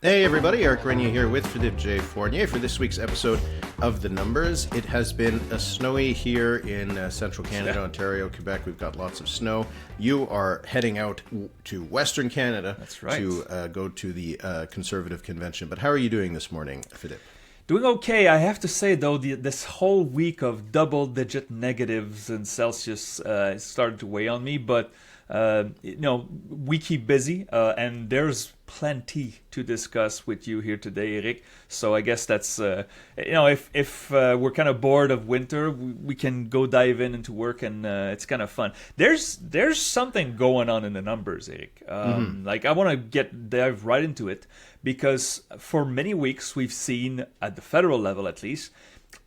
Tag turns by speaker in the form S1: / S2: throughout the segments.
S1: Hey everybody, Eric Renier here with Philippe J. Fournier for this week's episode of The Numbers. It has been snowy here in central Canada, Ontario, Quebec. We've got lots of snow. You are heading out to Western Canada.
S2: That's right.
S1: To go to the Conservative Convention. But how are you doing this morning, Philippe?
S2: Doing okay. I have to say, though, this whole week of double-digit negatives in Celsius started to weigh on me. But, we keep busy, and there's plenty to discuss with you here today, Eric. So I guess that's, if we're kind of bored of winter, we can go dive into work, and it's kind of fun. There's something going on in the numbers, Eric. Like, I want to dive right into it, because for many weeks we've seen, at the federal level at least,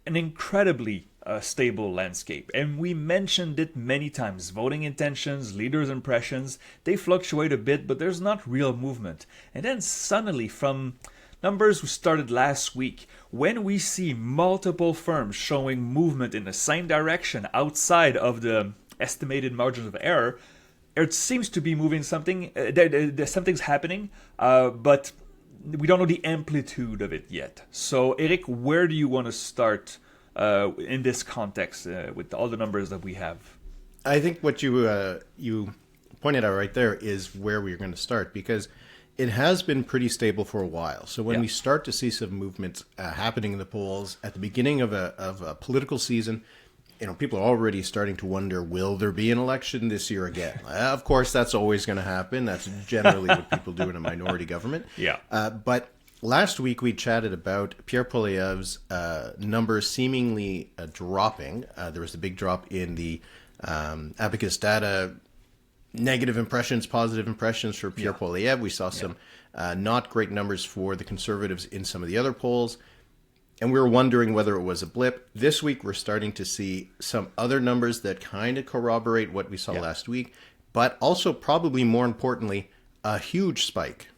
S2: an incredibly stable landscape. And we mentioned it many times. Voting intentions, leaders' impressions, they fluctuate a bit, but there's not real movement. And then suddenly, from numbers we started last week, when we see multiple firms showing movement in the same direction outside of the estimated margins of error, it seems to be moving something. Something's happening, but we don't know the amplitude of it yet. So, Eric, where do you want to start in this context with all the numbers that we have?
S1: I think what you pointed out right there is where we're going to start, because it has been pretty stable for a while. So when we start to see some movements happening in the polls at the beginning of a political season, people are already starting to wonder, will there be an election this year again? Of course, that's always going to happen. That's generally what people do in a minority government.
S2: Yeah.
S1: But last week we chatted about Pierre Poilievre's numbers seemingly dropping. There was a big drop in the Abacus data, negative impressions, positive impressions for Pierre Poilievre. We saw some not great numbers for the Conservatives in some of the other polls. And we were wondering whether it was a blip. This week, we're starting to see some other numbers that kind of corroborate what we saw last week, but also, probably more importantly, a huge spike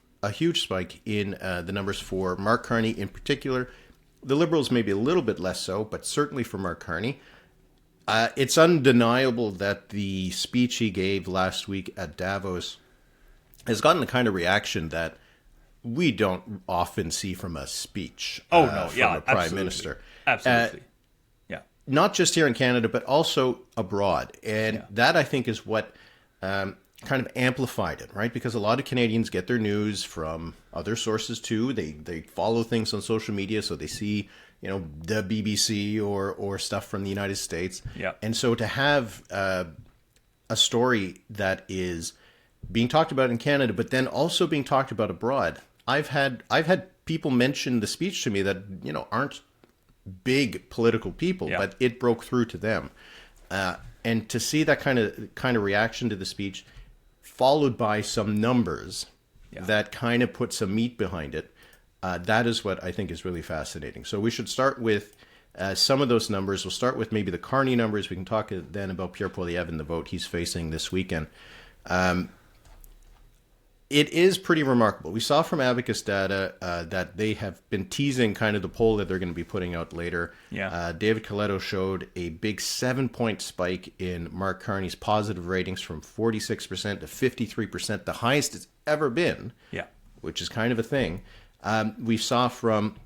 S1: in the numbers for Mark Carney in particular. The Liberals maybe a little bit less so, but certainly for Mark Carney. It's undeniable that the speech he gave last week at Davos has gotten the kind of reaction that we don't often see from a speech from a prime minister.
S2: Absolutely.
S1: Not just here in Canada, but also abroad. And that, I think, is what kind of amplified it, right? Because a lot of Canadians get their news from other sources too. They follow things on social media, so they see, the BBC or stuff from the United States.
S2: Yeah.
S1: And so to have a story that is being talked about in Canada, but then also being talked about abroad. I've had people mention the speech to me that aren't big political people, but it broke through to them, and to see that kind of reaction to the speech, followed by some numbers that kind of put some meat behind it, that is what I think is really fascinating. So we should start with some of those numbers. We'll start with maybe the Carney numbers. We can talk then about Pierre Poilievre and the vote he's facing this weekend. It is pretty remarkable. We saw from Abacus data that they have been teasing kind of the poll that they're going to be putting out later.
S2: Yeah.
S1: David Coletto showed a big 7-point spike in Mark Carney's positive ratings from 46% to 53%, the highest it's ever been, which is kind of a thing. We saw from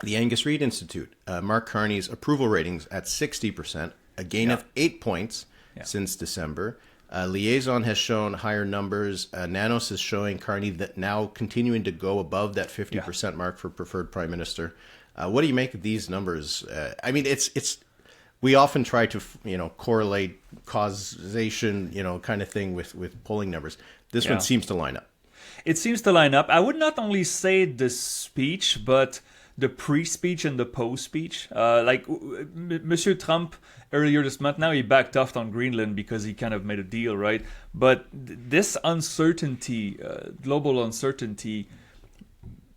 S1: the Angus Reid Institute, Mark Carney's approval ratings at 60%, a gain of 8 points since December. Liaison has shown higher numbers. Nanos is showing Carney that now continuing to go above that 50% mark for preferred prime minister. What do you make of these numbers? I mean, it's we often try to correlate causation, kind of thing with polling numbers. This one seems to line up.
S2: It seems to line up. I would not only say the speech, but the pre-speech and the post-speech. Like Monsieur Trump earlier this month, now he backed off on Greenland because he kind of made a deal, right? But this uncertainty, global uncertainty,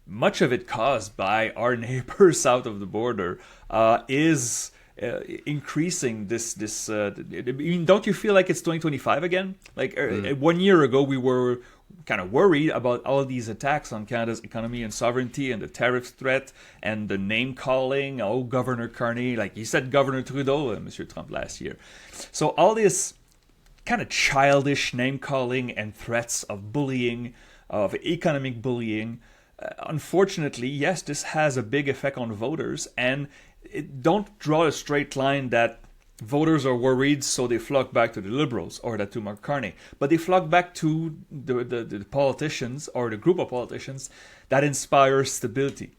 S2: much of it caused by our neighbors south of the border, is increasing this. I mean, don't you feel like it's 2025 again? Like 1 year ago, we were kind of worried about all these attacks on Canada's economy and sovereignty and the tariff threat and the name calling. Oh, Governor Carney, like he said, Governor Trudeau, Monsieur Trump last year. So all this kind of childish name calling and threats of bullying, of economic bullying, unfortunately, yes, this has a big effect on voters, and don't draw a straight line that voters are worried, so they flock back to the Liberals or to Mark Carney. But they flock back to the politicians or the group of politicians that inspire stability.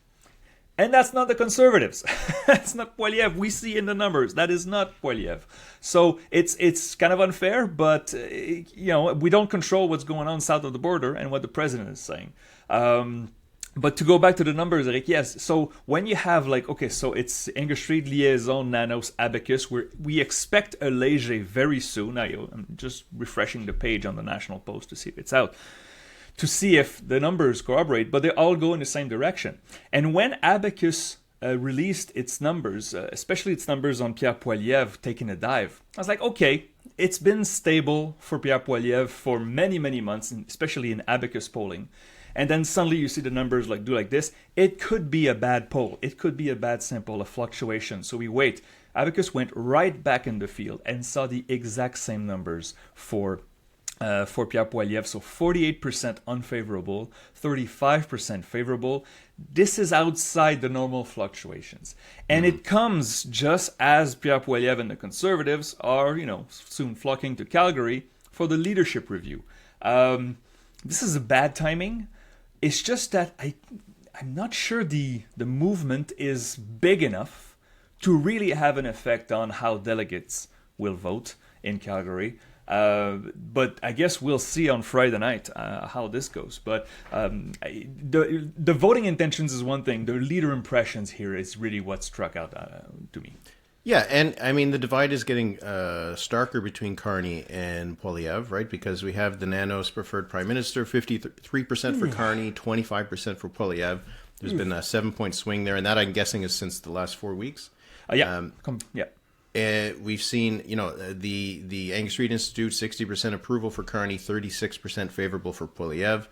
S2: And that's not the Conservatives. That's not Poilievre. We see in the numbers that is not Poilievre. So it's kind of unfair, but we don't control what's going on south of the border and what the president is saying. But to go back to the numbers, Eric, yes. So when you have so it's Angus Street, Liaison, Nanos, Abacus, we expect a léger very soon. Now, I'm just refreshing the page on the National Post to see if it's out, to see if the numbers corroborate, but they all go in the same direction. And when Abacus released its numbers, especially its numbers on Pierre Poilievre taking a dive, I was like, okay, it's been stable for Pierre Poilievre for many, many months, especially in Abacus polling. And then suddenly you see the numbers do like this. It could be a bad poll. It could be a bad sample, a fluctuation. So we wait. Abacus went right back in the field and saw the exact same numbers for Pierre Poilievre. So 48% unfavorable, 35% favorable. This is outside the normal fluctuations. And it comes just as Pierre Poilievre and the Conservatives are, soon flocking to Calgary for the leadership review. This is a bad timing. It's just that I'm not sure the movement is big enough to really have an effect on how delegates will vote in Calgary. But I guess we'll see on Friday night how this goes. But the voting intentions is one thing. The leader impressions here is really what struck out to me.
S1: Yeah, and I mean, the divide is getting starker between Carney and Poilievre, right? Because we have the Nanos preferred Prime Minister, 53% for Carney, 25% for Poilievre. There's been a 7-point swing there, and that I'm guessing is since the last 4 weeks.
S2: Yeah.
S1: We've seen, the Angus Street Institute, 60% approval for Carney, 36% favorable for Poilievre.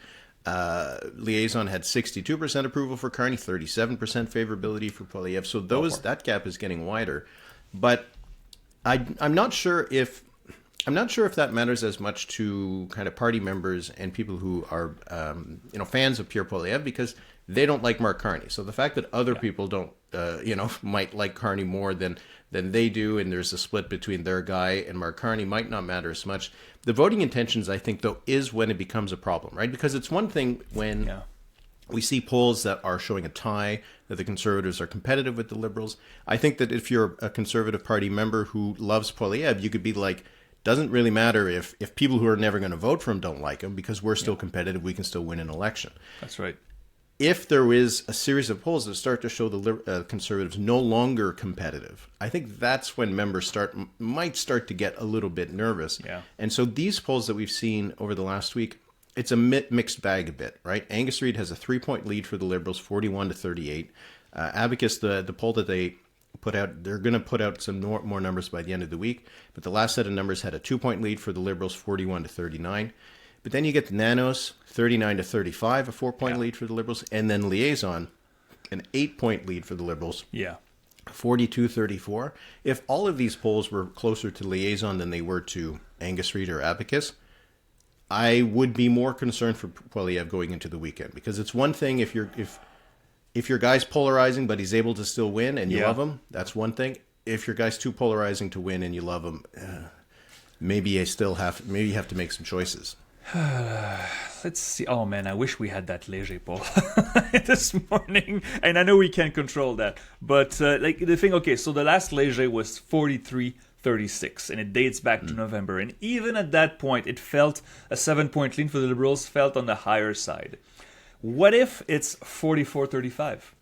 S1: Liaison had 62% approval for Carney, 37% favorability for Poilievre. So that gap is getting wider. But I'm not sure if that matters as much to kind of party members and people who are fans of Pierre Poilievre, because they don't like Mark Carney. So the fact that other people don't might like Carney more than they do, and there's a split between their guy and Mark Carney, might not matter as much. The voting intentions, I think, though, is when it becomes a problem, right? Because it's one thing when we see polls that are showing a tie, that the Conservatives are competitive with the Liberals. I think that if you're a Conservative Party member who loves Poilievre, you could be like, doesn't really matter if people who are never going to vote for him don't like him, because we're still competitive, we can still win an election.
S2: That's right.
S1: If there is a series of polls that start to show the Conservatives no longer competitive, I think that's when members might start to get a little bit nervous.
S2: Yeah.
S1: And so these polls that we've seen over the last week, it's a mixed bag a bit, right? Angus Reid has a 3-point lead for the Liberals, 41-38. Abacus, the poll that they put out, they're going to put out some more numbers by the end of the week, but the last set of numbers had a 2-point lead for the Liberals, 41-39. But then you get the Nanos, 39-35, a 4-point lead for the Liberals, and then Liaison, an 8-point lead for the Liberals.
S2: Yeah.
S1: 42-34. If all of these polls were closer to Liaison than they were to Angus Reid or Abacus, I would be more concerned for Poilievre going into the weekend, because it's one thing if your guy's polarizing but he's able to still win and you love him, that's one thing. If your guy's too polarizing to win and you love him, maybe you have to make some choices.
S2: Let's see. Oh man, I wish we had that léger poll this morning, and I know we can't control that. But the thing, okay, so the last léger was 43-36, and it dates back to November. And even at that point, it felt a 7-point lead for the Liberals felt on the higher side. What if it's 44-35?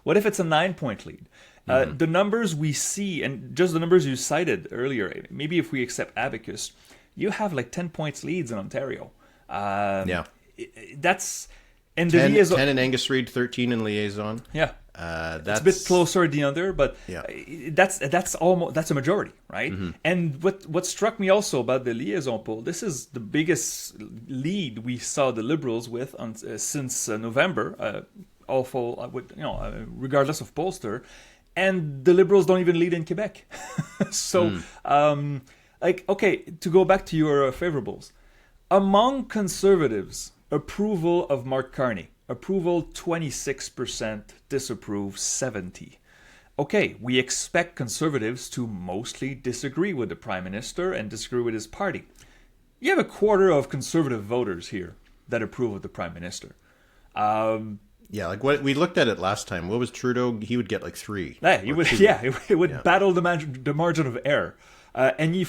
S2: What if it's a 9-point lead? The numbers we see, and just the numbers you cited earlier, maybe if we accept Abacus, you have 10 points leads in Ontario. That's and the
S1: 10
S2: Liaison,
S1: 10 in Angus Reid, 13 in Liaison.
S2: Yeah,
S1: that's
S2: it's a bit closer at the under, but that's a majority, right? Mm-hmm. And what struck me also about the Liaison poll, this is the biggest lead we saw the Liberals with since November, regardless of pollster, and the Liberals don't even lead in Quebec. So. Okay, to go back to your favorables, among Conservatives, approval of Mark Carney approval 26%, disapprove 70%. Okay, we expect Conservatives to mostly disagree with the Prime Minister and disagree with his party. You have a quarter of Conservative voters here that approve of the Prime Minister.
S1: Yeah, like what we looked at it last time. What was Trudeau? He would get like 3.
S2: It would battle the margin of error. And you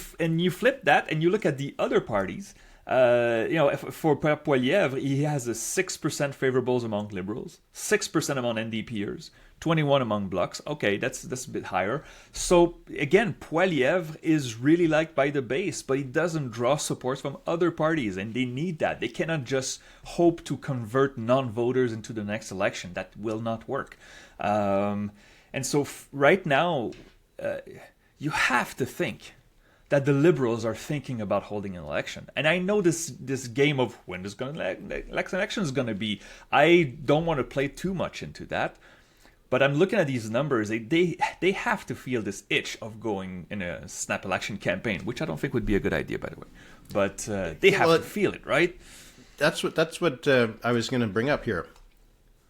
S2: flip that and you look at the other parties. For Pierre Poilievre, he has a 6% favorables among Liberals, 6% among NDPers, 21 among Blocs. Okay, that's a bit higher. So again, Poilievre is really liked by the base, but he doesn't draw support from other parties, and they need that. They cannot just hope to convert non-voters into the next election. That will not work. And so right now, you have to think that the Liberals are thinking about holding an election. And I know this game of when this election is going to be, I don't want to play too much into that. But I'm looking at these numbers. They have to feel this itch of going in a snap election campaign, which I don't think would be a good idea, by the way. But they have to feel it, right?
S1: That's what I was going to bring up here.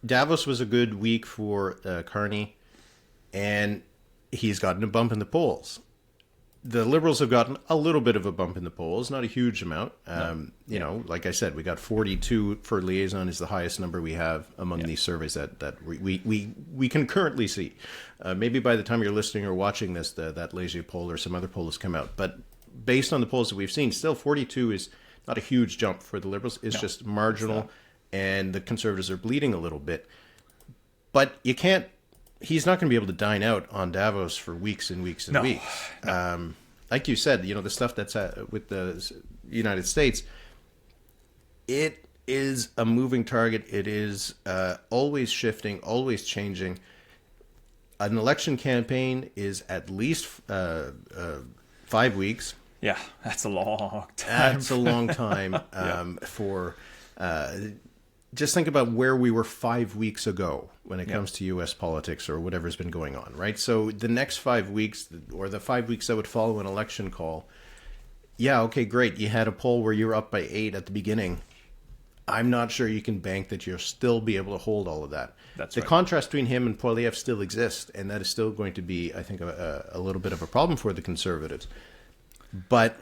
S1: Davos was a good week for Carney, and he's gotten a bump in the polls. The Liberals have gotten a little bit of a bump in the polls, not a huge amount. You know, like I said, we got 42 for liaison is the highest number we have among these surveys that we can currently see. Maybe by the time you're listening or watching this, that Léger poll or some other poll has come out. But based on the polls that we've seen, still 42 is not a huge jump for the Liberals. It's just marginal, and the Conservatives are bleeding a little bit. But you can't. He's not going to be able to dine out on Davos for weeks and weeks and weeks. No. Like you said, you know, the stuff that's with the United States, it is a moving target. It is always shifting, always changing. An election campaign is at least 5 weeks.
S2: Yeah, that's a long time.
S1: That's a long time for... just think about where we were 5 weeks ago when it comes to U.S. politics or whatever's been going on, right? So the next 5 weeks, or the 5 weeks that would follow an election call, yeah, okay, great. You had a poll where you were up by 8 at the beginning. I'm not sure you can bank that you'll still be able to hold all of that. The contrast between him and Poilievre still exists, and that is still going to be, I think, a little bit of a problem for the Conservatives. But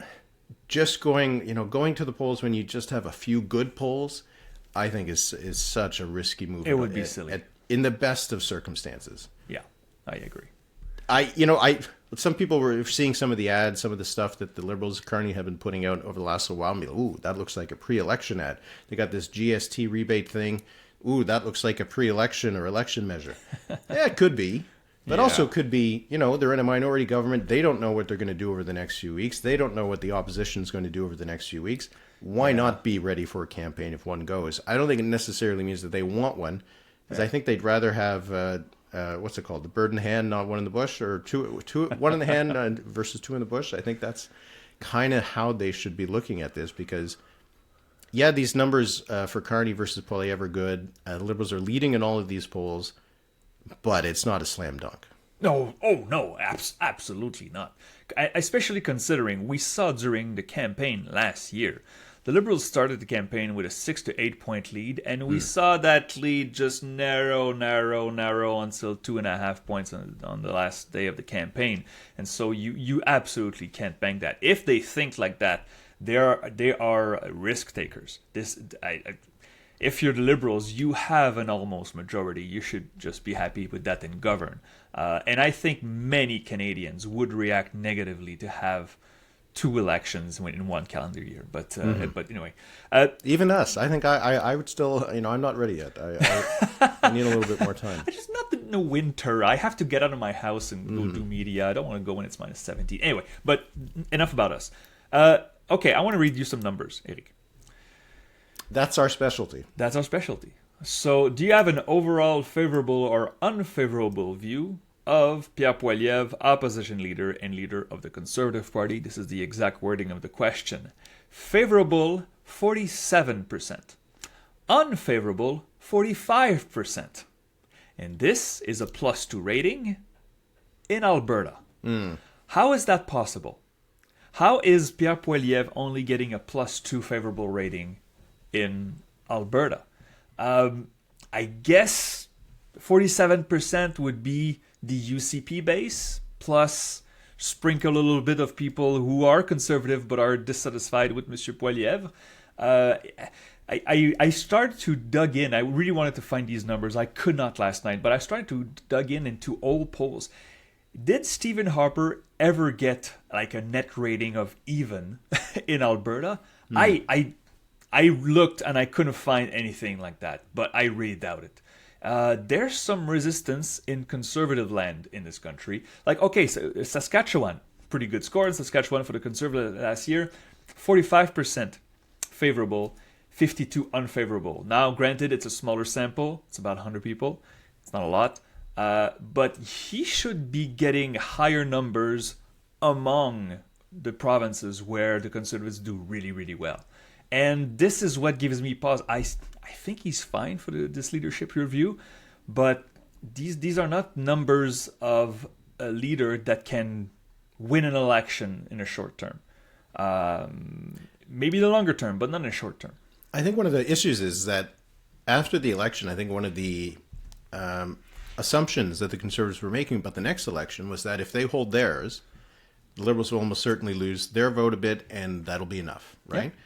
S1: just going to the polls when you just have a few good polls, I think is such a risky move.
S2: It would be silly.
S1: In the best of circumstances.
S2: Yeah, I agree.
S1: Some people were seeing some of the ads, some of the stuff that the Liberals, Carney, have been putting out over the last little while. And be like, ooh, that looks like a pre-election ad. They got this GST rebate thing. Ooh, that looks like a pre-election or election measure. Yeah, it could be. But also could be, they're in a minority government. They don't know what they're going to do over the next few weeks. They don't know what the opposition is going to do over the next few weeks. Why not be ready for a campaign if one goes? I don't think it necessarily means that they want one, because I think they'd rather have, what's it called, the bird in the hand, not one in the bush, or one in the hand versus 2 in the bush. I think that's kind of how they should be looking at this, because, these numbers for Carney versus Poilievre are good. The Liberals are leading in all of these polls, but it's not a slam dunk.
S2: No, absolutely not. Especially considering we saw during the campaign last year, the Liberals started the campaign with a 6 to 8 point lead, and we saw that lead just narrow until 2.5 points on the last day of the campaign. And so you absolutely can't bank that. If they think like that, they are risk takers. If you're the Liberals, you have an almost majority. You should just be happy with that and govern. And I think many Canadians would react negatively to have 2 elections in one calendar year. But anyway,
S1: even us, I think I would still. I'm not ready yet. I need a little bit more time.
S2: Just not in the winter. I have to get out of my house and go do media. I don't want to go when it's minus 17. Anyway, but enough about us. Okay, I want to read you some numbers, Eric.
S1: That's our specialty.
S2: So, do you have an overall favorable or unfavorable view of Pierre Poilievre, opposition leader and leader of the Conservative Party? This is the exact wording of the question. Favorable, 47%. Unfavorable, 45%. And this is a +2 rating in Alberta. How is that possible? How is Pierre Poilievre only getting a +2 favorable rating in Alberta? I guess 47% would be the UCP base, plus sprinkle a little bit of people who are conservative but are dissatisfied with Monsieur Poilievre. I started to dug in. I really wanted to find these numbers. I could not last night, but I started to dug into old polls. Did Stephen Harper ever get like a net rating of even in Alberta? I looked and I couldn't find anything like that, but I really doubt it. There's some resistance in conservative land in this country. Like, okay, so Saskatchewan, pretty good score in Saskatchewan for the Conservative last year. 45% favorable, 52 unfavorable. Now, granted, it's a smaller sample. It's about 100 people. It's not a lot. But he should be getting higher numbers among the provinces where the Conservatives do really, really well. And this is what gives me pause. I think he's fine for this leadership review, but these are not numbers of a leader that can win an election in a short term. Maybe the longer term, but not in a short term.
S1: I think one of the issues is that after the election, I think one of the assumptions that the Conservatives were making about the next election was that if they hold theirs, the Liberals will almost certainly lose their vote a bit, and that'll be enough, right? Yeah.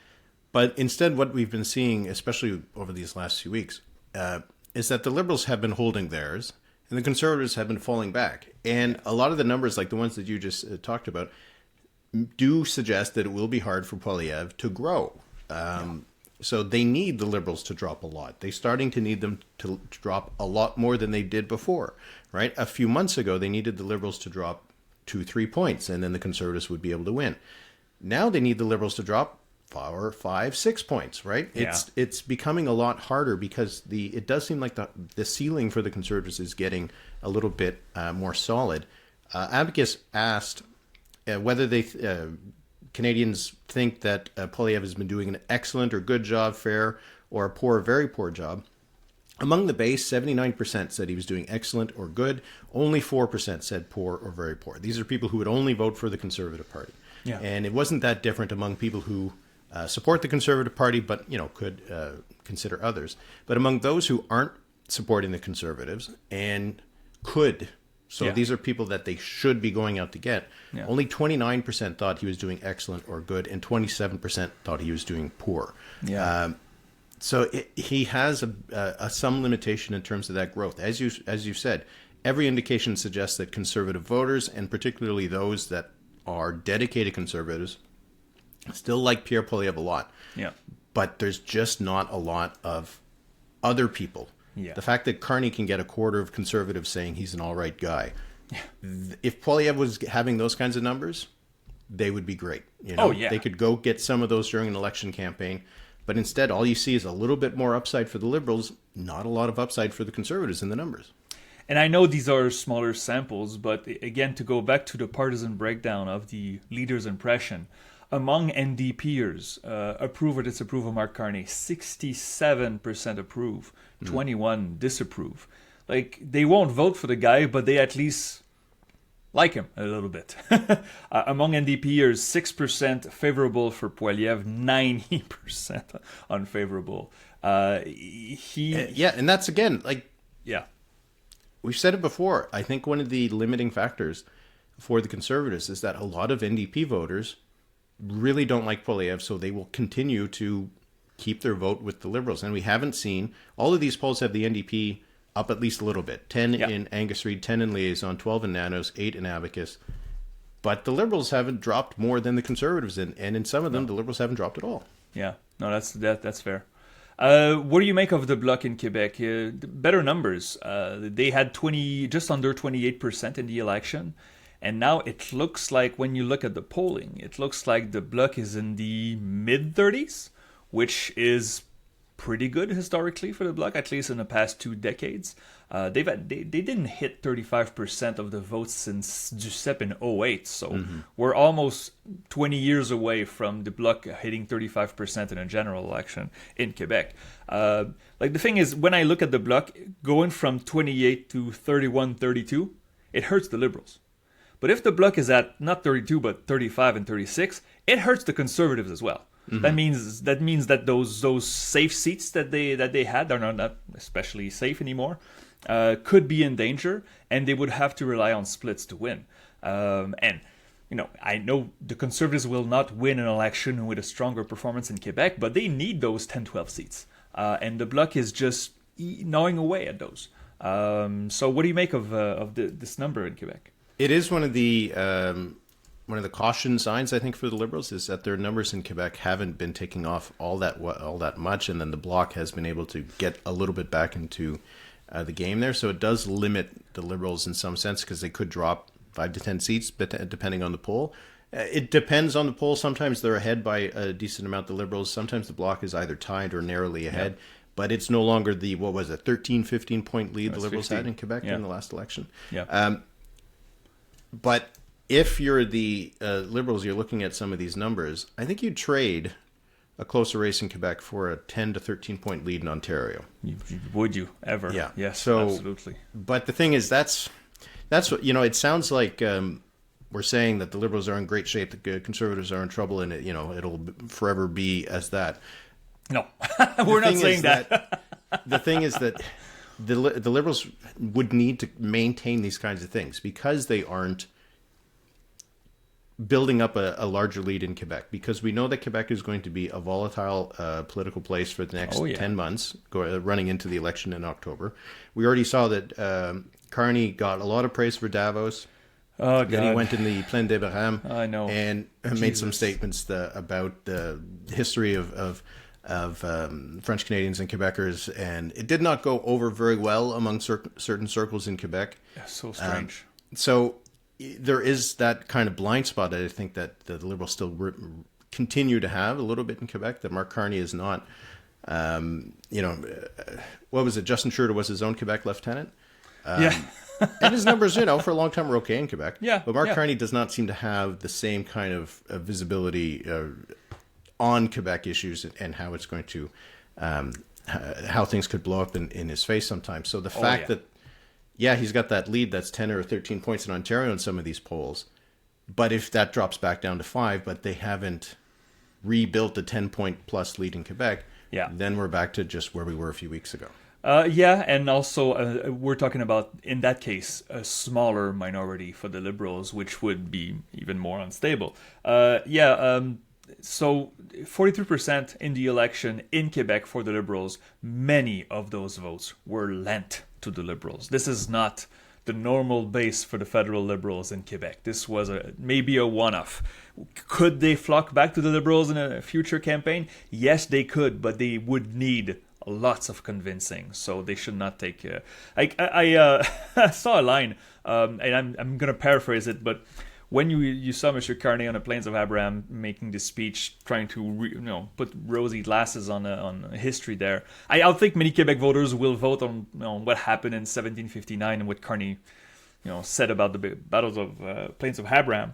S1: But instead, what we've been seeing, especially over these last few weeks, is that the Liberals have been holding theirs, and the Conservatives have been falling back. And a lot of the numbers, like the ones that you just talked about, do suggest that it will be hard for Poilievre to grow. So they need the Liberals to drop a lot. They're starting to need them to drop a lot more than they did before, right? A few months ago, they needed the Liberals to drop 2-3 points, and then the Conservatives would be able to win. Now they need the Liberals to drop 4, 5, 6 points, right?
S2: Yeah.
S1: It's becoming a lot harder because it does seem like the ceiling for the Conservatives is getting a little bit more solid. Abacus asked whether they Canadians think that Poilievre has been doing an excellent or good job, fair, or a poor or very poor job. Among the base, 79% said he was doing excellent or good. Only 4% said poor or very poor. These are people who would only vote for the Conservative Party.
S2: Yeah.
S1: And it wasn't that different among people who support the Conservative Party, but could consider others. But among those who aren't supporting the Conservatives and could, so these are people that they should be going out to get, only 29% thought he was doing excellent or good, and 27% thought he was doing poor. So he has some limitation in terms of that growth. As you said, every indication suggests that conservative voters, and particularly those that are dedicated conservatives, still like Pierre Poilievre a lot.
S2: Yeah.
S1: But there's just not a lot of other people.
S2: Yeah.
S1: The fact that Carney can get a quarter of conservatives saying he's an all right guy. If Poilievre was having those kinds of numbers, they would be great. They could go get some of those during an election campaign. But instead, all you see is a little bit more upside for the Liberals, not a lot of upside for the Conservatives in the numbers.
S2: And I know these are smaller samples, but again, to go back to the partisan breakdown of the leader's impression, among NDPers, approve or disapprove of Mark Carney, 67% approve, 21% disapprove. Like, they won't vote for the guy, but they at least like him a little bit. Among NDPers, 6% favorable for Poilievre, 90% unfavorable.
S1: And that's again, we've said it before. I think one of the limiting factors for the Conservatives is that a lot of NDP voters really don't like Poilievre, so they will continue to keep their vote with the Liberals. And we haven't seen, all of these polls have the NDP up at least a little bit. 10 in Angus Reid, 10 in Liaison, 12 in Nanos, 8 in Abacus. But the Liberals haven't dropped more than the Conservatives, and in some of them, the Liberals haven't dropped at all.
S2: Yeah, no, that's fair. What do you make of the Bloc in Quebec? Better numbers. They had just under 28% in the election. And now it looks like, when you look at the polling, it looks like the Bloc is in the mid-30s, which is pretty good historically for the Bloc, at least in the past 2 decades. They didn't hit 35% of the votes since Duceppe in 2008, so we're almost 20 years away from the Bloc hitting 35% in a general election in Quebec. The thing is, when I look at the Bloc, going from 28 to 31, 32, it hurts the Liberals. But if the Bloc is at not 32 but 35 and 36, it hurts the Conservatives as well. That means that those safe seats that they had are not especially safe anymore, could be in danger, and they would have to rely on splits to win. And I know the Conservatives will not win an election with a stronger performance in Quebec, but they need those 10-12 seats, and the Bloc is just gnawing away at those. So what do you make of this number in Quebec?
S1: It is one of the caution signs, I think, for the Liberals, is that their numbers in Quebec haven't been taking off all that much, and then the Bloc has been able to get a little bit back into the game there. So it does limit the Liberals in some sense, because they could drop 5 to 10 seats, but depending on the poll. It depends on the poll. Sometimes they're ahead by a decent amount, the Liberals. Sometimes the Bloc is either tied or narrowly ahead. Yeah. But it's no longer the, 13, 15-point lead the Liberals 15. Had in Quebec in the last election.
S2: Yeah.
S1: But if you're the Liberals, you're looking at some of these numbers, I think you'd trade a closer race in Quebec for a 10 to 13-point lead in Ontario.
S2: Would you ever?
S1: Yeah.
S2: Yes,
S1: so,
S2: absolutely.
S1: But the thing is, that's what, it sounds like we're saying that the Liberals are in great shape, the Conservatives are in trouble, and it'll forever be as that.
S2: No, we're not saying that.
S1: The thing is that the Liberals would need to maintain these kinds of things, because they aren't building up a larger lead in Quebec, because we know that Quebec is going to be a volatile political place for the next 10 months, running into the election in October. We already saw that Carney got a lot of praise for Davos.
S2: Oh, God.
S1: Then he went in the Plaine des Barames and made some statements about the history of French Canadians and Quebecers, and it did not go over very well among certain circles in Quebec.
S2: So strange.
S1: So there is that kind of blind spot that I think that the Liberals still continue to have a little bit in Quebec, that Mark Carney is not, what was it? Justin Trudeau was his own Quebec lieutenant. And his numbers, for a long time were okay in Quebec.
S2: Yeah.
S1: But Mark Carney does not seem to have the same kind of visibility on Quebec issues and how it's going to, how things could blow up in his face sometimes. So the fact that, he's got that lead that's 10 or 13 points in Ontario in some of these polls, but if that drops back down to 5, but they haven't rebuilt a 10-point plus lead in Quebec, then we're back to just where we were a few weeks ago.
S2: And also we're talking about, in that case, a smaller minority for the Liberals, which would be even more unstable. So 43% in the election in Quebec for the Liberals, many of those votes were lent to the Liberals. This is not the normal base for the federal Liberals in Quebec. This was maybe a one-off. Could they flock back to the Liberals in a future campaign? Yes, they could, but they would need lots of convincing, so they should not take. I saw a line, and I'm going to paraphrase it, but when you saw Mr. Carney on the Plains of Abraham making this speech, trying to put rosy glasses on history there, I don't think many Quebec voters will vote on what happened in 1759 and what Carney said about the battles of Plains of Abraham.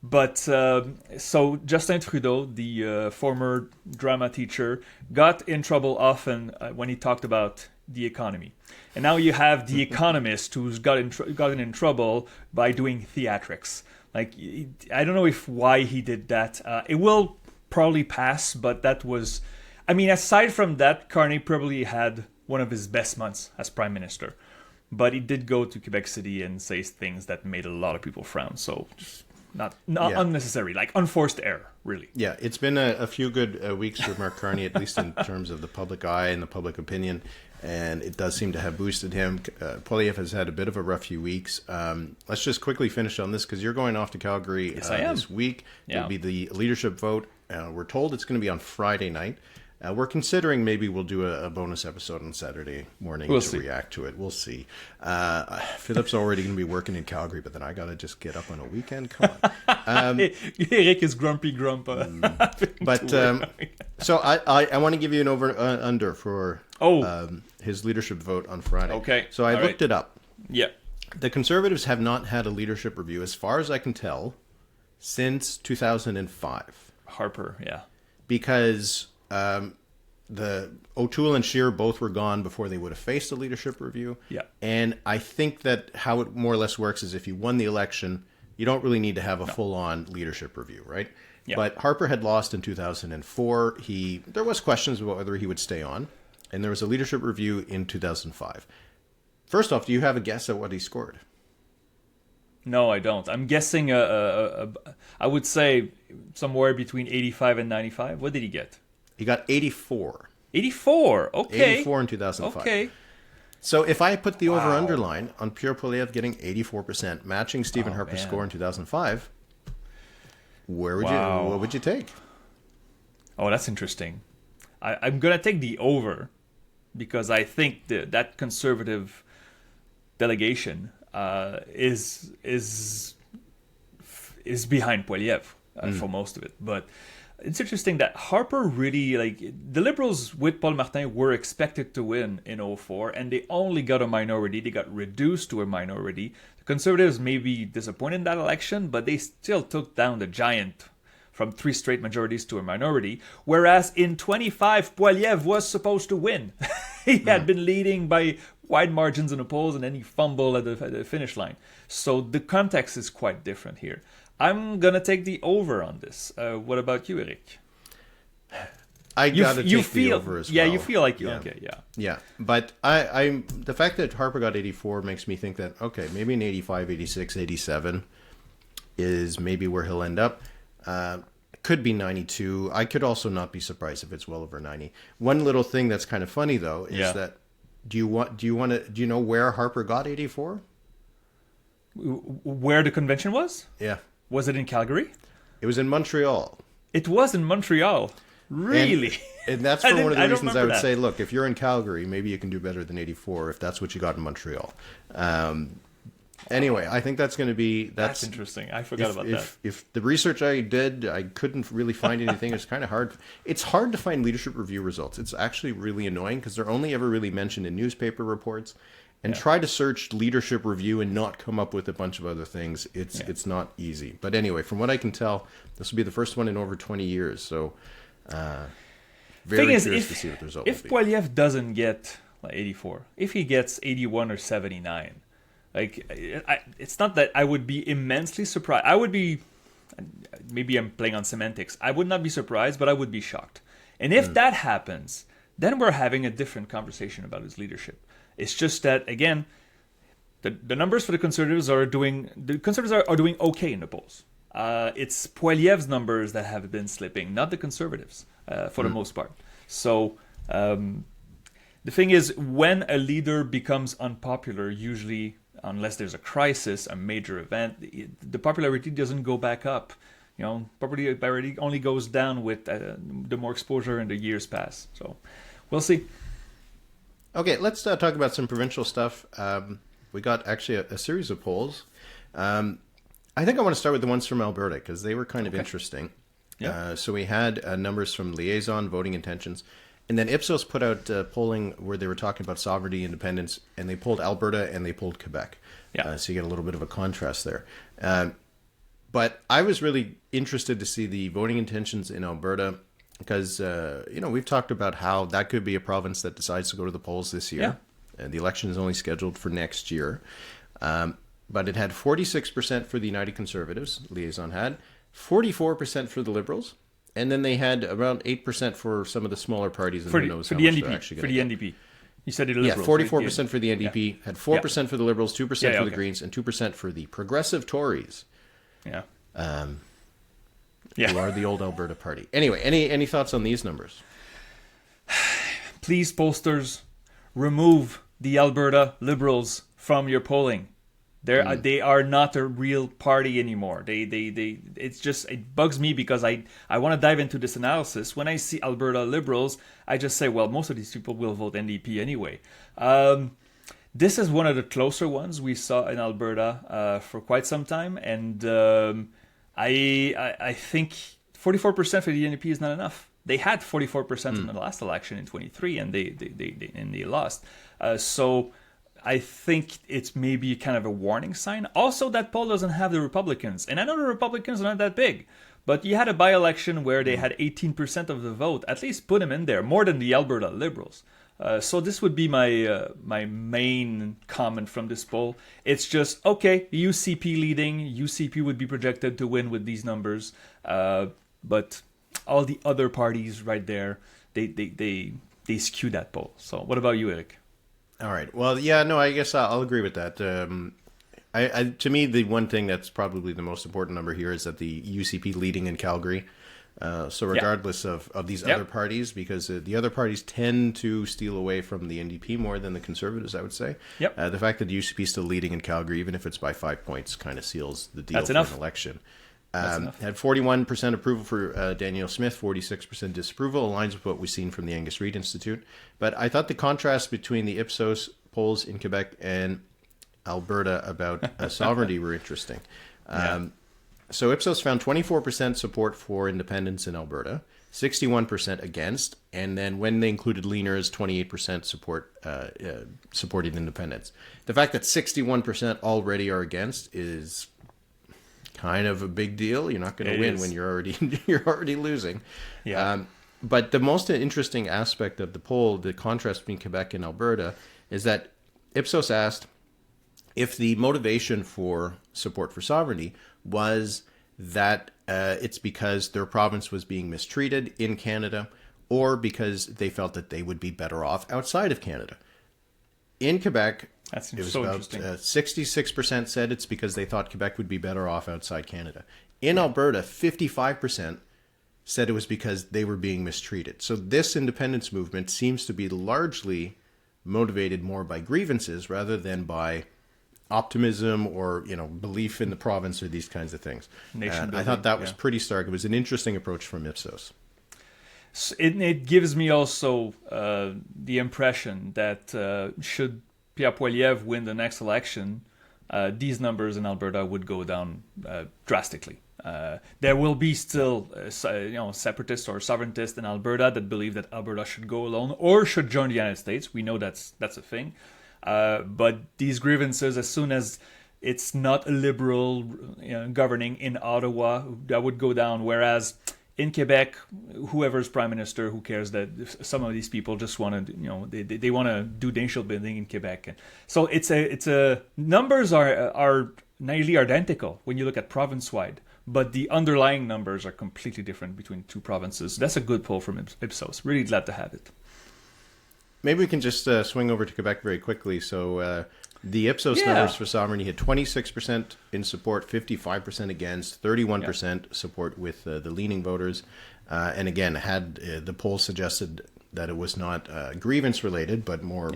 S2: But so Justin Trudeau, the former drama teacher, got in trouble often when he talked about the economy. And now you have the economist who's gotten in trouble by doing theatrics. Like, I don't know why he did that. It will probably pass, but that was... I mean, aside from that, Carney probably had one of his best months as Prime Minister. But he did go to Quebec City and say things that made a lot of people frown. So, just not unnecessary, like unforced error, really.
S1: Yeah, it's been a few good weeks for Mark Carney, at least in terms of the public eye and the public opinion. And it does seem to have boosted him. Poilievre has had a bit of a rough few weeks. Let's just quickly finish on this, because you're going off to Calgary this week. It'll be the leadership vote. We're told it's going to be on Friday night. We're considering maybe we'll do a bonus episode on Saturday morning react to it. We'll see. Philip's already going to be working in Calgary, but then I got to just get up on a weekend. Come on.
S2: Eric is grumpy grumpa.
S1: So I want to give you an over-under for his leadership vote on Friday.
S2: Okay.
S1: So I looked it up.
S2: Yeah.
S1: The Conservatives have not had a leadership review, as far as I can tell, since 2005.
S2: Harper, yeah.
S1: Because... the O'Toole and Scheer both were gone before they would have faced a leadership review.
S2: Yeah.
S1: And I think that how it more or less works is if you won the election, you don't really need to have a full-on leadership review, right?
S2: Yeah.
S1: But Harper had lost in 2004. There was questions about whether he would stay on, and there was a leadership review in 2005. First off, do you have a guess at what he scored?
S2: No, I don't. I'm guessing. I would say somewhere between 85 and 95. What did he get?
S1: He got 84.
S2: 84. Okay.
S1: 84 in 2005.
S2: Okay.
S1: So if I put the over-under line on Pierre Poilievre getting 84%, matching Stephen Harper's score in 2005, what would you take?
S2: Oh, that's interesting. I'm gonna take the over because I think that conservative delegation is behind Poilievre for most of it. But it's interesting that Harper really, the Liberals with Paul Martin were expected to win in 2004, and they only got a minority. They got reduced to a minority. The Conservatives may be disappointed in that election, but they still took down the giant from 3 straight majorities to a minority, whereas in 25, Poilievre was supposed to win. He had been leading by wide margins in the polls, and then he fumbled at the finish line. So the context is quite different here. I'm going to take the over on this. What about you, Eric?
S1: I got to take the over as well.
S2: Yeah, you feel like
S1: okay, yeah. Yeah, but the fact that Harper got 84 makes me think that, okay, maybe an 85, 86, 87 is maybe where he'll end up. Could be 92. I could also not be surprised if it's well over 90. One little thing that's kind of funny though is that do you know where Harper got 84?
S2: Where the convention was?
S1: Yeah.
S2: Was it in Calgary?
S1: It was in Montreal.
S2: It was in Montreal. Really?
S1: And that's for one of the reasons I would say, look, if you're in Calgary, maybe you can do better than 84 if that's what you got in Montreal. Anyway, I think that's going to be...
S2: That's interesting. I forgot about that.
S1: If the research I did, I couldn't really find anything. It's kind of hard. It's hard to find leadership review results. It's actually really annoying because they're only ever really mentioned in newspaper reports. And try to search leadership review and not come up with a bunch of other things. It's not easy. But anyway, from what I can tell, this will be the first one in over 20 years. So very curious to see what the result will be.
S2: If Poilievre doesn't get 84, if he gets 81 or 79, it's not that I would be immensely surprised. I would be, maybe I'm playing on semantics. I would not be surprised, but I would be shocked. And if that happens, then we're having a different conversation about his leadership. It's just that, again, the numbers for the Conservatives are doing okay in the polls. It's Poilievre's numbers that have been slipping, not the Conservatives, for the most part. So the thing is, when a leader becomes unpopular, usually, unless there's a crisis, a major event, the popularity doesn't go back up. Popularity only goes down with the more exposure and the years pass. So we'll see.
S1: Okay, let's talk about some provincial stuff. We got actually a series of polls. I think I want to start with the ones from Alberta because they were kind of interesting. Yeah. So we had numbers from Liaison, voting intentions, and then Ipsos put out polling where they were talking about sovereignty, independence, and they pulled Alberta and they pulled Quebec. Yeah. So you get a little bit of a contrast there. But I was really interested to see the voting intentions in Alberta. Because, we've talked about how that could be a province that decides to go to the polls this year. Yeah. And the election is only scheduled for next year. But it had 46% for the United Conservatives, Liaison had, 44% for the Liberals, and then they had around 8% for some of the smaller parties. And who knows how much they're actually going to get.
S2: NDP. You said the Liberals.
S1: Yeah, 44% for the NDP, had 4% for the Liberals, 2% for the Greens, and 2% for the Progressive Tories.
S2: Yeah.
S1: Who are the old Alberta Party. Anyway, any thoughts on these numbers?
S2: Please, posters, remove the Alberta Liberals from your polling. They are not a real party anymore. It bugs me because I want to dive into this analysis. When I see Alberta Liberals, I just say, well, most of these people will vote NDP anyway. This is one of the closer ones we saw in Alberta for quite some time, and I think 44% for the NDP is not enough. They had 44% in the last election in 23, and they lost. So I think it's maybe kind of a warning sign. Also, that poll doesn't have the Republicans, and I know the Republicans are not that big, but you had a by-election where they had 18% of the vote. At least put them in there, more than the Alberta Liberals. So this would be my main comment from this poll. It's just, okay, UCP leading. UCP would be projected to win with these numbers. but all the other parties right there, they skew that poll. So what about you, Eric?
S1: All right. Well, yeah, no, I guess I'll agree with that. To me, the one thing that's probably the most important number here is that the UCP leading in Calgary. So regardless of these other parties, because the other parties tend to steal away from the NDP more than the Conservatives, I would say. The fact that the UCP is still leading in Calgary, even if it's by 5 points, kind of seals the deal for an election. Had 41% approval for Danielle Smith, 46% disapproval, aligns with what we've seen from the Angus Reid Institute. But I thought the contrast between the Ipsos polls in Quebec and Alberta about sovereignty were interesting. So Ipsos found 24% support for independence in Alberta, 61% against, and then when they included leaners, 28% supported independence. The fact that 61% already are against is kind of a big deal. You're not going to win when you're already losing. But the most interesting aspect of the poll, the contrast between Quebec and Alberta, is that Ipsos asked if the motivation for support for sovereignty was that it's because their province was being mistreated in Canada, or because they felt that they would be better off outside of Canada. In Quebec, it was so about 66% said it's because they thought Quebec would be better off outside Canada. In Alberta, 55% said it was because they were being mistreated. So this independence movement seems to be largely motivated more by grievances rather than by optimism or belief in the province or these kinds of things. I thought that was pretty stark. It was an interesting approach from Ipsos.
S2: It gives me also the impression that should Pierre Poilievre win the next election, these numbers in Alberta would go down drastically. There will be still separatists or sovereigntists in Alberta that believe that Alberta should go alone or should join the United States. We know that's a thing. But these grievances, as soon as it's not a liberal governing in Ottawa, that would go down. Whereas in Quebec, whoever's prime minister, who cares that some of these people just want to, they want to do nation building in Quebec. And so it's a numbers are nearly identical when you look at province-wide, but the underlying numbers are completely different between two provinces. That's a good poll from Ipsos. Really glad to have it.
S1: Maybe we can just swing over to Quebec very quickly. So the Ipsos numbers for sovereignty had 26% in support, 55% against, 31% support with the leaning voters. And again, had the poll suggested that it was not grievance related, but more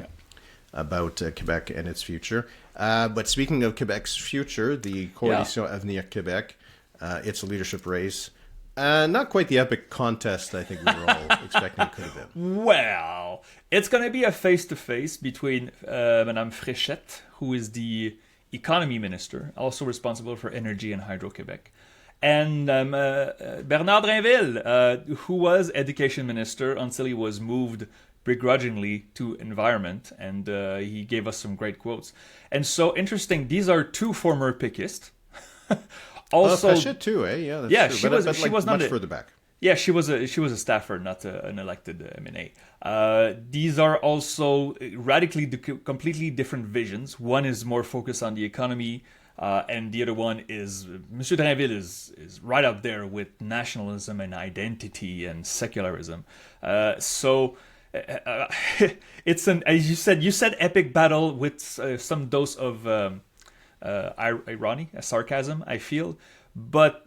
S1: about Quebec and its future. But speaking of Quebec's future, the Coalition Avenir Québec, its leadership race, not quite the epic contest I think we were all expecting it could have been.
S2: Well, it's going to be a face-to-face between Madame Fréchette, who is the economy minister, also responsible for energy and Hydro-Québec, and Bernard Drinville, who was education minister until he was moved begrudgingly to environment, and he gave us some great quotes. And so interesting, these are two former Pickists.
S1: Also, Fréchette too, eh? Yeah, that's true.
S2: She was not
S1: much further back.
S2: Yeah, she was a staffer, not an elected MNA. These are also radically, completely different visions. One is more focused on the economy, and the other one is Monsieur Drainville is right up there with nationalism and identity and secularism. So it's as you said epic battle with some dose of irony, sarcasm, I feel, but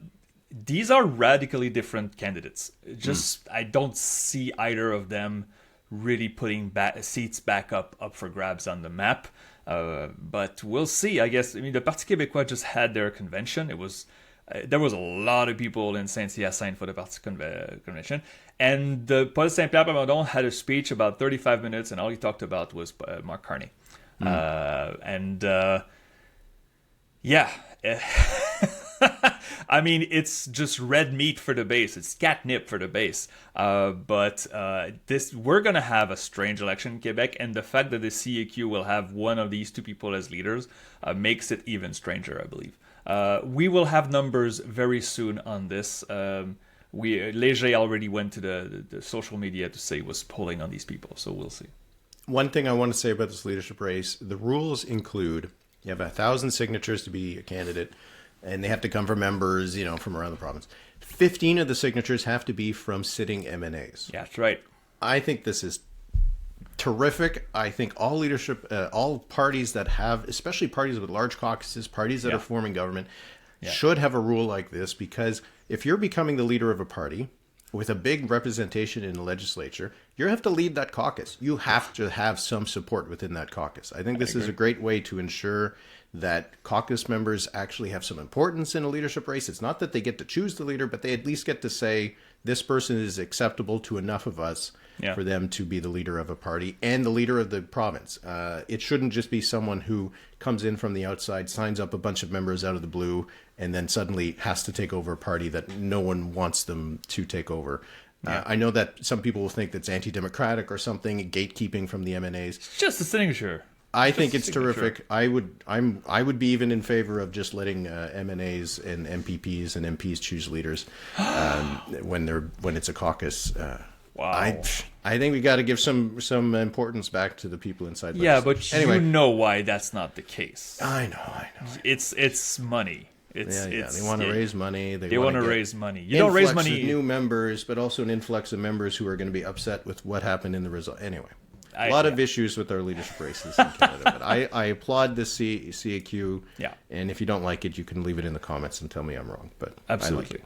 S2: these are radically different candidates. I don't see either of them really putting seats back up for grabs on the map. But we'll see. I guess. I mean, the Parti Québécois just had their convention. There was a lot of people in Saint-Hyacinthe for the Parti convention, and Paul Saint-Pierre Plamondon had a speech about 35 minutes, and all he talked about was Mark Carney, Yeah. I mean, it's just red meat for the base. It's catnip for the base. But we're going to have a strange election in Quebec, and the fact that the CAQ will have one of these two people as leaders makes it even stranger, I believe. We will have numbers very soon on this. Léger already went to the social media to say he was polling on these people, so we'll see.
S1: One thing I want to say about this leadership race, the rules include you have 1,000 signatures to be a candidate, and they have to come from members, from around the province. 15 of the signatures have to be from sitting MNAs.
S2: Yeah, that's right.
S1: I think this is terrific. I think all leadership, all parties that have, especially parties with large caucuses, parties that are forming government, should have a rule like this, because if you're becoming the leader of a party with a big representation in the legislature, you have to lead that caucus. You have to have some support within that caucus. I think this is a great way to ensure that caucus members actually have some importance in a leadership race. It's not that they get to choose the leader, but they at least get to say, this person is acceptable to enough of us for them to be the leader of a party and the leader of the province. It shouldn't just be someone who comes in from the outside, signs up a bunch of members out of the blue, and then suddenly has to take over a party that no one wants them to take over. I know that some people will think that's anti-democratic or something, gatekeeping from the MNAs.
S2: It's just a signature.
S1: I think it's terrific. I would be even in favor of just letting MNAs and MPPs and MPs choose leaders when it's a caucus.
S2: Wow.
S1: I think we got to give some importance back to the people inside.
S2: Yeah, but anyway, you know why that's not the case.
S1: I know.
S2: It's money. They
S1: want to raise money.
S2: They want to raise money. You don't raise money.
S1: Of new members, but also an influx of members who are going to be upset with what happened in the result. Anyway. A lot of issues with our leadership races in Canada, but I applaud this CAQ.
S2: Yeah.
S1: And if you don't like it, you can leave it in the comments and tell me I'm wrong. But
S2: absolutely.
S1: I like it.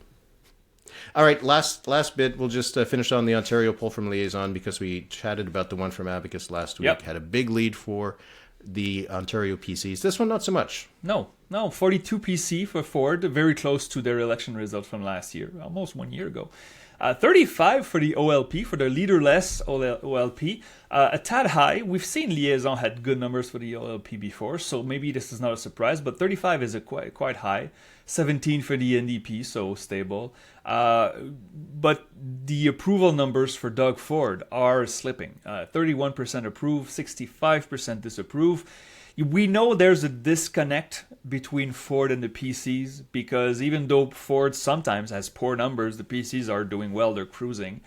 S1: All right, last bit. We'll just finish on the Ontario poll from Liaison, because we chatted about the one from Abacus last week.
S2: Yep.
S1: Had a big lead for the Ontario PCs. This one, not so much.
S2: No. 42 PC for Ford, very close to their election result from last year, almost 1 year ago. 35 for the OLP, for the leaderless OLP. A tad high. We've seen Liaison had good numbers for the OLP before, so maybe this is not a surprise, but 35 is quite high. 17 for the NDP, so stable. But the approval numbers for Doug Ford are slipping. 31% approve, 65% disapprove. We know there's a disconnect between Ford and the PCs, because even though Ford sometimes has poor numbers, the PCs are doing well, they're cruising.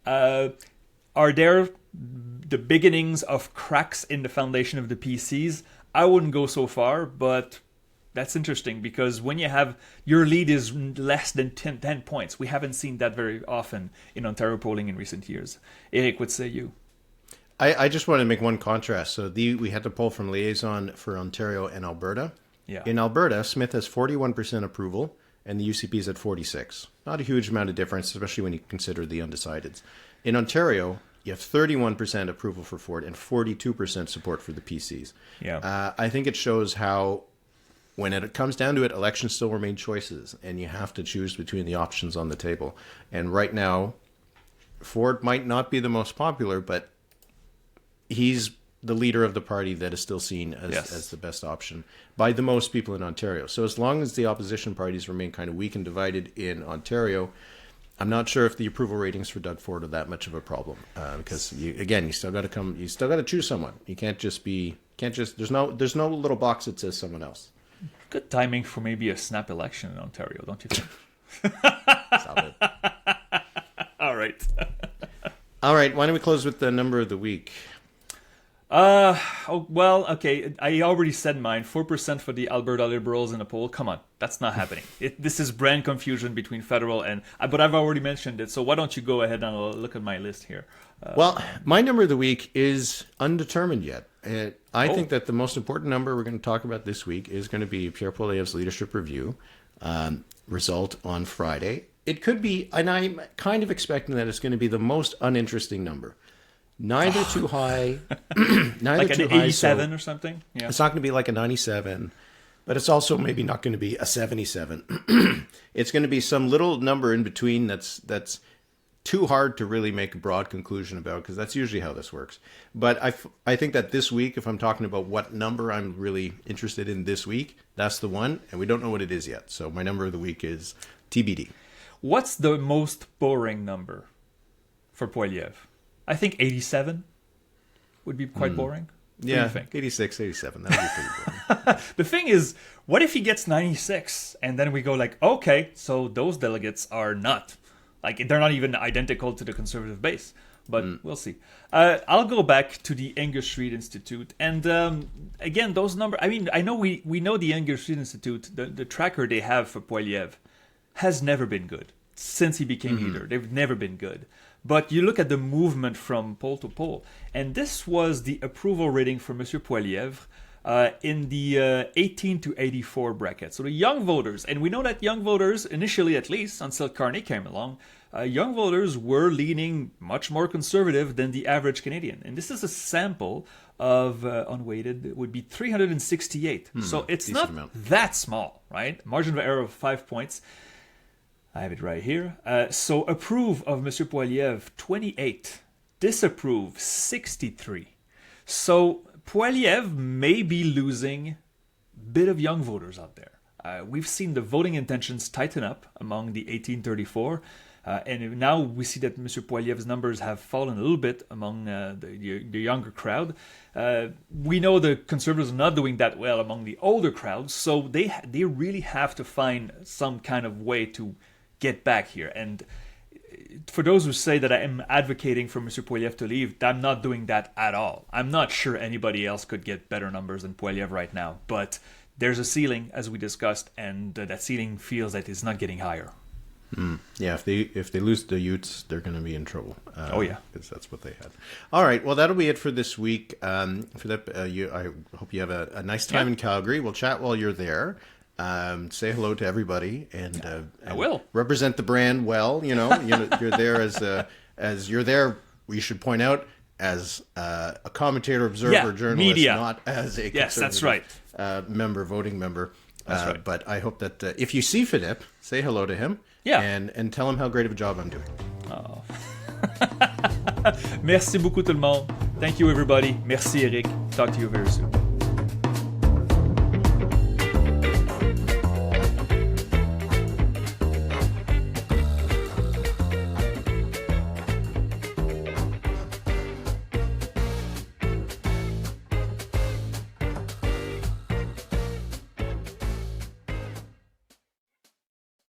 S2: Are there the beginnings of cracks in the foundation of the PCs? I wouldn't go so far, but that's interesting, because when you have your lead is less than 10 points, we haven't seen that very often in Ontario polling in recent years. Eric, what say you?
S1: I just want to make one contrast. So we had the poll from Liaison for Ontario and Alberta.
S2: Yeah.
S1: In Alberta, Smith has 41% approval, and the UCP is at 46%. Not a huge amount of difference, especially when you consider the undecideds. In Ontario, you have 31% approval for Ford and 42% support for the PCs.
S2: Yeah.
S1: I think it shows how, when it comes down to it, elections still remain choices, and you have to choose between the options on the table. And right now, Ford might not be the most popular, but he's the leader of the party that is still seen as the best option by the most people in Ontario. So as long as the opposition parties remain kind of weak and divided in Ontario, I'm not sure if the approval ratings for Doug Ford are that much of a problem, because you still got to choose someone. You can't just there's no little box that says someone else.
S2: Good timing for maybe a snap election in Ontario, don't you think?
S1: Stop it.
S2: All right.
S1: All right. Why don't we close with the number of the week?
S2: Okay. I already said mine. 4% for the Alberta Liberals in a poll. Come on, that's not happening. This is brand confusion between federal and. But I've already mentioned it. So why don't you go ahead and look at my list here?
S1: My number of the week is undetermined yet. I think that the most important number we're going to talk about this week is going to be Pierre Poilievre's leadership review result on Friday. It could be, and I'm kind of expecting that it's going to be the most uninteresting number. Neither too high, neither
S2: like
S1: too
S2: an
S1: high.
S2: 87 or something? Yeah.
S1: It's not going to be like a 97, but it's also maybe not going to be a 77. It's going to be some little number in between that's too hard to really make a broad conclusion about, because that's usually how this works. But I think that this week, if I'm talking about what number I'm really interested in this week, that's the one, and we don't know what it is yet. So my number of the week is TBD.
S2: What's the most boring number for Poilievre? I think 87 would be quite boring. What do you think?
S1: 86, 87. That would be pretty boring.
S2: The thing is, what if he gets 96 and then we go like, okay, so those delegates are not. Like, they're not even identical to the Conservative base. But we'll see. I'll go back to the Angus Street Institute. And again, those numbers, I mean, I know we know the Angus Street Institute, the tracker they have for Poilievre has never been good. since he became leader. They've never been good. But you look at the movement from poll to poll, and this was the approval rating for Monsieur Poilievre in the 18 to 84 bracket. So the young voters, and we know that young voters, initially at least, until Carney came along, young voters were leaning much more conservative than the average Canadian. And this is a sample of unweighted, it would be 368. So it's not that small, right? Margin of error of 5 points. I have it right here. So approve of Monsieur Poilievre, 28. Disapprove, 63. So Poilievre may be losing a bit of young voters out there. We've seen the voting intentions tighten up among the 1834. And now we see that Monsieur Poilievre's numbers have fallen a little bit among the younger crowd. We know the Conservatives are not doing that well among the older crowd, so they really have to find some kind of way to get back here. And for those who say that I am advocating for Monsieur Poilievre to leave, I'm not doing that at all. I'm not sure anybody else could get better numbers than Poilievre right now, but there's a ceiling, as we discussed, and that ceiling feels that it's not getting higher.
S1: Yeah, if they lose the Utes, they're going to be in trouble.
S2: Oh yeah,
S1: because that's what they had. All right, well that'll be it for this week. For that, I hope you have a nice time in Calgary. We'll chat while you're there. Say hello to everybody, and
S2: I will
S1: represent the brand well. You're there as you're there. We should point out as a commentator, observer, journalist,
S2: media.
S1: Not as a
S2: yes, that's right.
S1: Voting member.
S2: That's right.
S1: But I hope that if you see Philippe, say hello to him.
S2: Yeah.
S1: And tell him how great of a job I'm doing.
S2: Oh. Merci beaucoup tout le monde. Thank you everybody. Merci Eric. Talk to you very soon.